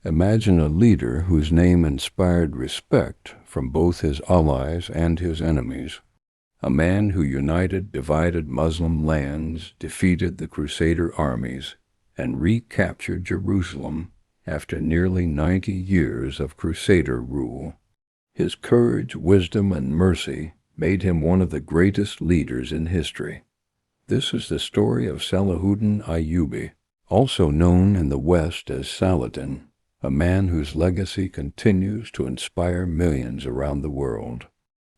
Imagine a leader whose name inspired respect from both his allies and his enemies. A man who united divided Muslim lands, defeated the Crusader armies, and recaptured Jerusalem after nearly 90 years of Crusader rule. His courage, wisdom, and mercy made him one of the greatest leaders in history. This is the story of Salahuddin Ayyubi, also known in the West as Saladin, a man whose legacy continues to inspire millions around the world.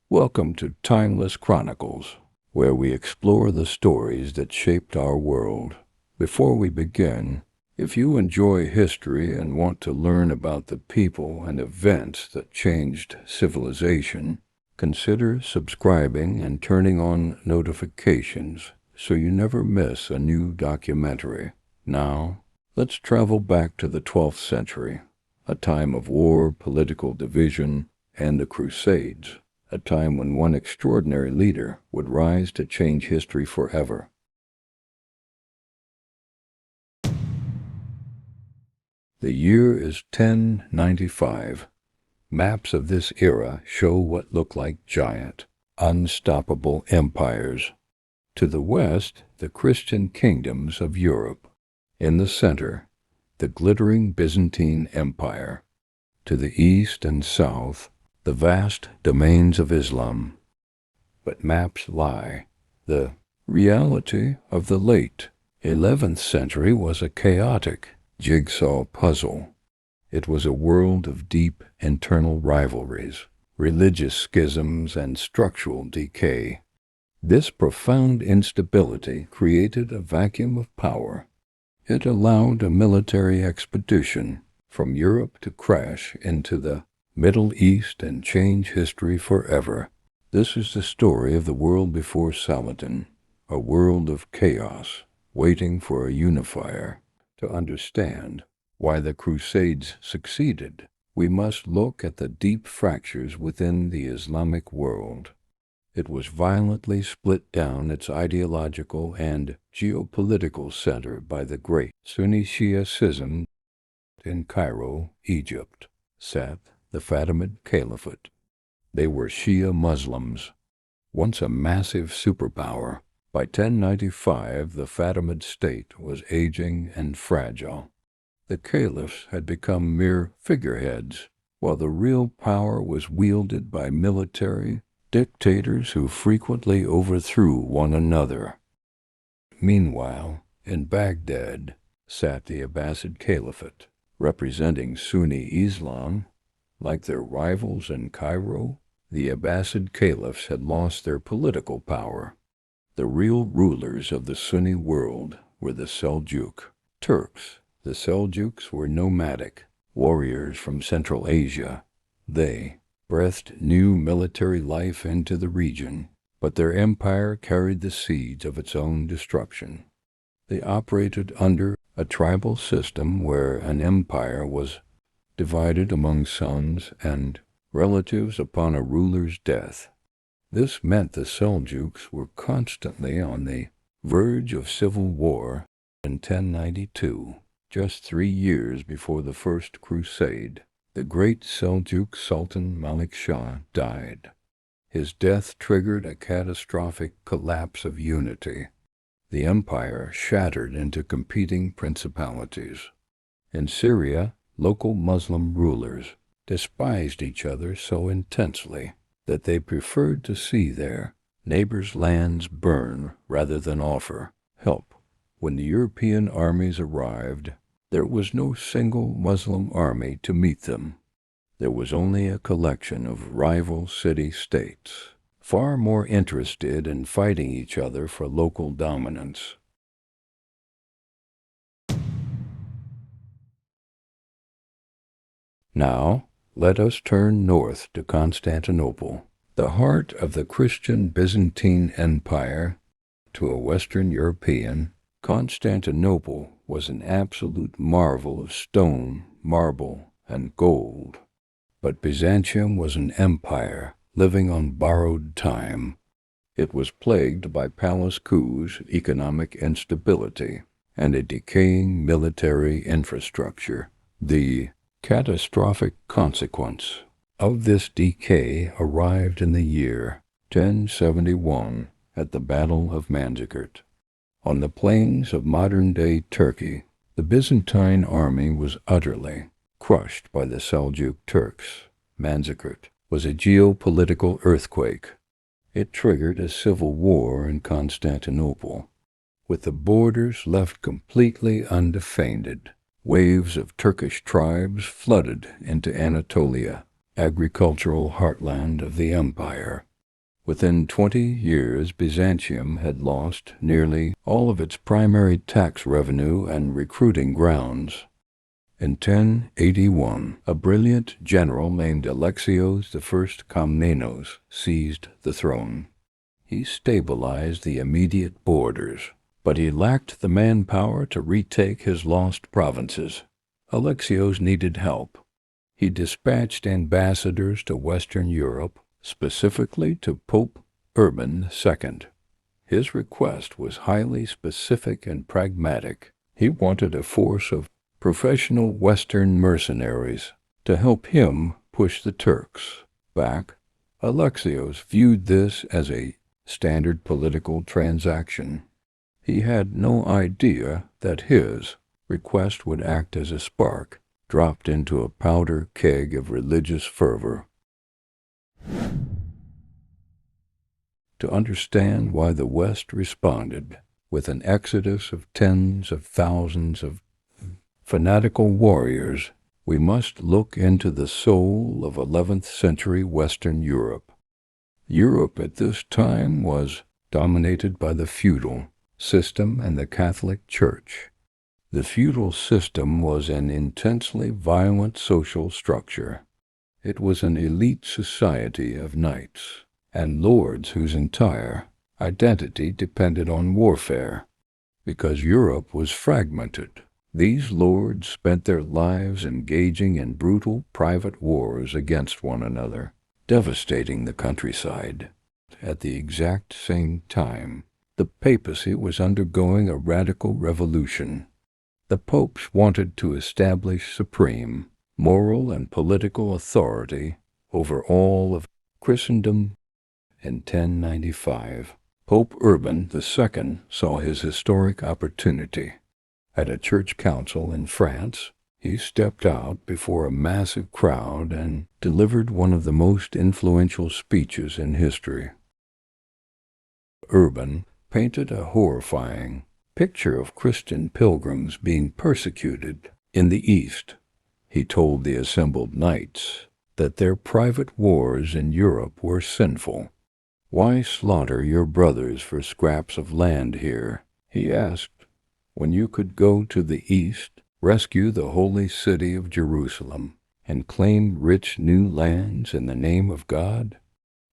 Welcome to Timeless Chronicles, where we explore the stories that shaped our world. Before we begin, if you enjoy history and want to learn about the people and events that changed civilization, consider subscribing and turning on notifications so you never miss a new documentary. Now, let's travel back to the 12th century, a time of war, political division, and the Crusades, a time when one extraordinary leader would rise to change history forever. The year is 1095. Maps of this era show what look like giant, unstoppable empires. To the west, the Christian kingdoms of Europe. In the center, the glittering Byzantine Empire. To the east and south, the vast domains of Islam. But maps lie. The reality of the late 11th century was a chaotic jigsaw puzzle. It was a world of deep internal rivalries, religious schisms, and structural decay. This profound instability created a vacuum of power. It allowed a military expedition from Europe to crash into the Middle East and change history forever. This is the story of the world before Saladin, a world of chaos, waiting for a unifier. To understand why the Crusades succeeded, we must look at the deep fractures within the Islamic world. It was violently split down its ideological and geopolitical center by the great Sunni Shia schism in Cairo, Egypt, sat the Fatimid Caliphate. They were Shia Muslims, once a massive superpower. By 1095, the Fatimid state was aging and fragile. The caliphs had become mere figureheads, while the real power was wielded by military dictators who frequently overthrew one another. Meanwhile, in Baghdad sat the Abbasid Caliphate, representing Sunni Islam. Like their rivals in Cairo, the Abbasid caliphs had lost their political power. The real rulers of the Sunni world were the Seljuk Turks. The Seljuks were nomadic warriors from Central Asia. They breathed new military life into the region, but their empire carried the seeds of its own destruction. They operated under a tribal system where an empire was divided among sons and relatives upon a ruler's death. This meant the Seljuks were constantly on the verge of civil war. In 1092, just 3 years before the First Crusade, the great Seljuk Sultan Malik-Shah died. His death triggered a catastrophic collapse of unity. The empire shattered into competing principalities. In Syria, local Muslim rulers despised each other so intensely that they preferred to see their neighbors' lands burn rather than offer help. When the European armies arrived, there was no single Muslim army to meet them. There was only a collection of rival city-states, far more interested in fighting each other for local dominance. Now, let us turn north to Constantinople, the heart of the Christian Byzantine Empire. To a Western European, Constantinople was an absolute marvel of stone, marble, and gold. But Byzantium was an empire living on borrowed time. It was plagued by palace coups, economic instability, and a decaying military infrastructure. The catastrophic consequence of this decay arrived in the year 1071 at the Battle of Manzikert. On the plains of modern-day Turkey, the Byzantine army was utterly crushed by the Seljuk Turks. Manzikert was a geopolitical earthquake. It triggered a civil war in Constantinople. With the borders left completely undefended, waves of Turkish tribes flooded into Anatolia, agricultural heartland of the empire. Within 20 years, Byzantium had lost nearly all of its primary tax revenue and recruiting grounds. In 1081, a brilliant general named Alexios I Komnenos seized the throne. He stabilized the immediate borders, but he lacked the manpower to retake his lost provinces. Alexios needed help. He dispatched ambassadors to Western Europe, specifically to Pope Urban II. His request was highly specific and pragmatic. He wanted a force of professional Western mercenaries to help him push the Turks back. Alexios viewed this as a standard political transaction. He had no idea that his request would act as a spark dropped into a powder keg of religious fervor. To understand why the West responded with an exodus of tens of thousands of fanatical warriors, we must look into the soul of 11th century Western Europe. Europe at this time was dominated by the feudal system and the Catholic Church. The feudal system was an intensely violent social structure. It was an elite society of knights and lords whose entire identity depended on warfare. Because Europe was fragmented, these lords spent their lives engaging in brutal private wars against one another, devastating the countryside. At the exact same time, the papacy was undergoing a radical revolution. The popes wanted to establish supreme moral and political authority over all of Christendom. In 1095, Pope Urban II saw his historic opportunity. At a church council in France, he stepped out before a massive crowd and delivered one of the most influential speeches in history. Urban painted a horrifying picture of Christian pilgrims being persecuted in the East. He told the assembled knights that their private wars in Europe were sinful. "Why slaughter your brothers for scraps of land here?" he asked, "when you could go to the East, rescue the holy city of Jerusalem, and claim rich new lands in the name of God?"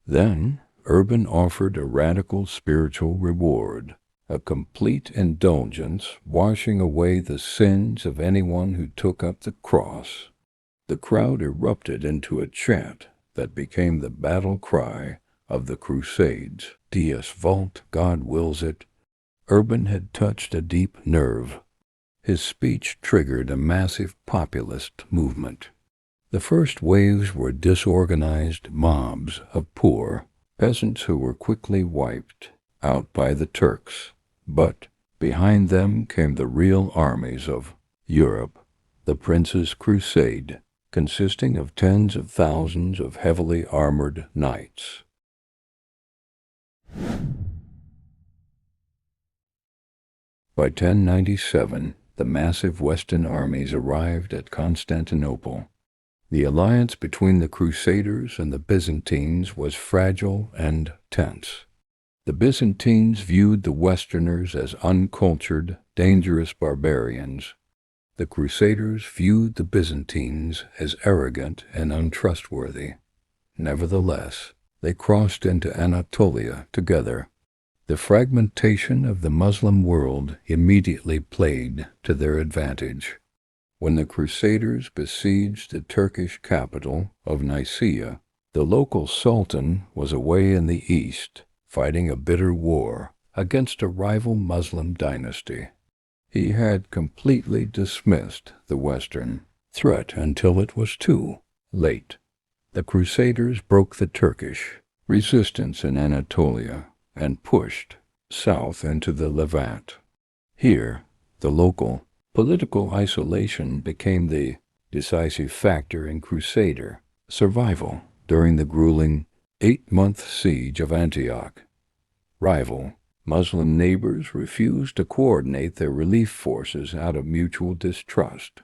Then Urban offered a radical spiritual reward, a complete indulgence washing away the sins of anyone who took up the cross. The crowd erupted into a chant that became the battle cry of the Crusades. Deus vult, God wills it. Urban had touched a deep nerve. His speech triggered a massive populist movement. The first waves were disorganized mobs of poor peasants who were quickly wiped out by the Turks. But behind them came the real armies of Europe, the Prince's Crusade, consisting of tens of thousands of heavily armored knights. By 1097, the massive Western armies arrived at Constantinople. The alliance between the Crusaders and the Byzantines was fragile and tense. The Byzantines viewed the Westerners as uncultured, dangerous barbarians. The Crusaders viewed the Byzantines as arrogant and untrustworthy. Nevertheless, they crossed into Anatolia together. The fragmentation of the Muslim world immediately played to their advantage. When the Crusaders besieged the Turkish capital of Nicaea, the local sultan was away in the east, fighting a bitter war against a rival Muslim dynasty. He had completely dismissed the Western threat until it was too late. The Crusaders broke the Turkish resistance in Anatolia and pushed south into the Levant. Here, the local political isolation became the decisive factor in Crusader survival during the grueling 8-month siege of Antioch. Rival Muslim neighbors refused to coordinate their relief forces out of mutual distrust.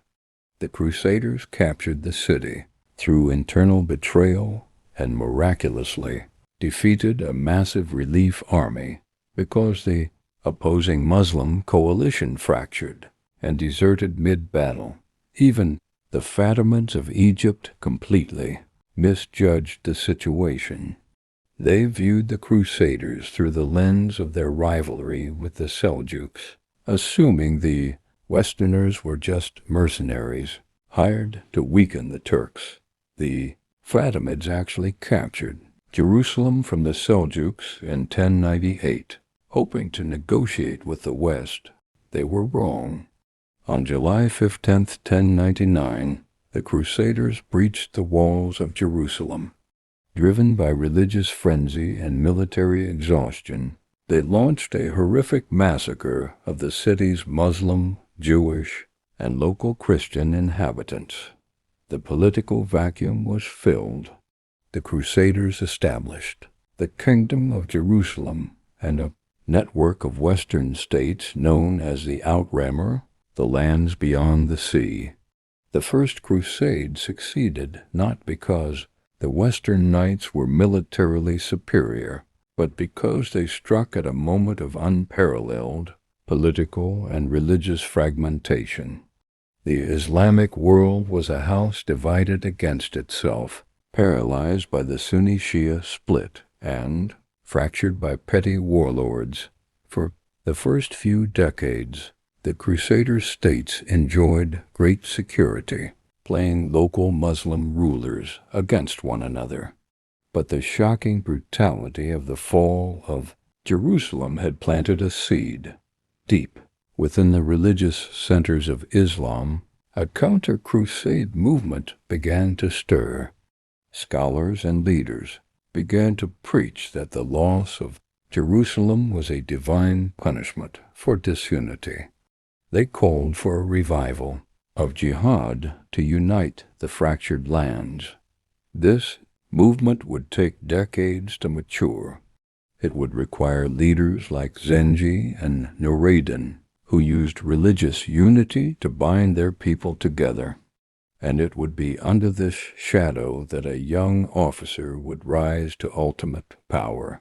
The Crusaders captured the city through internal betrayal and miraculously defeated a massive relief army because the opposing Muslim coalition fractured and deserted mid-battle. Even the Fatimids of Egypt completely misjudged the situation. They viewed the Crusaders through the lens of their rivalry with the Seljuks, assuming the Westerners were just mercenaries hired to weaken the Turks. The Fatimids actually captured Jerusalem from the Seljuks in 1098, hoping to negotiate with the West. They were wrong. On July 15, 1099, the Crusaders breached the walls of Jerusalem. Driven by religious frenzy and military exhaustion, they launched a horrific massacre of the city's Muslim, Jewish, and local Christian inhabitants. The political vacuum was filled. The Crusaders established the Kingdom of Jerusalem and a network of Western states known as the Outrammer, the lands beyond the sea. The First Crusade succeeded not because the Western knights were militarily superior, but because they struck at a moment of unparalleled political and religious fragmentation. The Islamic world was a house divided against itself, paralyzed by the Sunni-Shia split and fractured by petty warlords. For the first few decades, the Crusader states enjoyed great security, playing local Muslim rulers against one another. But the shocking brutality of the fall of Jerusalem had planted a seed. Deep within the religious centers of Islam, a counter-crusade movement began to stir. Scholars and leaders began to preach that the loss of Jerusalem was a divine punishment for disunity. They called for a revival of jihad to unite the fractured lands. This movement would take decades to mature. It would require leaders like Zengi and Nureddin, who used religious unity to bind their people together. And it would be under this shadow that a young officer would rise to ultimate power,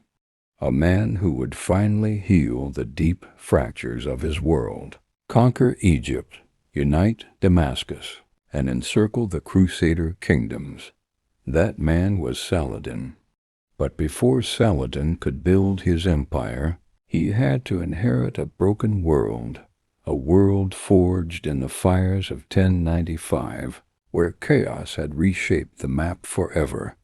a man who would finally heal the deep fractures of his world, conquer Egypt, unite Damascus, and encircle the Crusader kingdoms. That man was Saladin. But before Saladin could build his empire, he had to inherit a broken world, a world forged in the fires of 1095, where chaos had reshaped the map forever.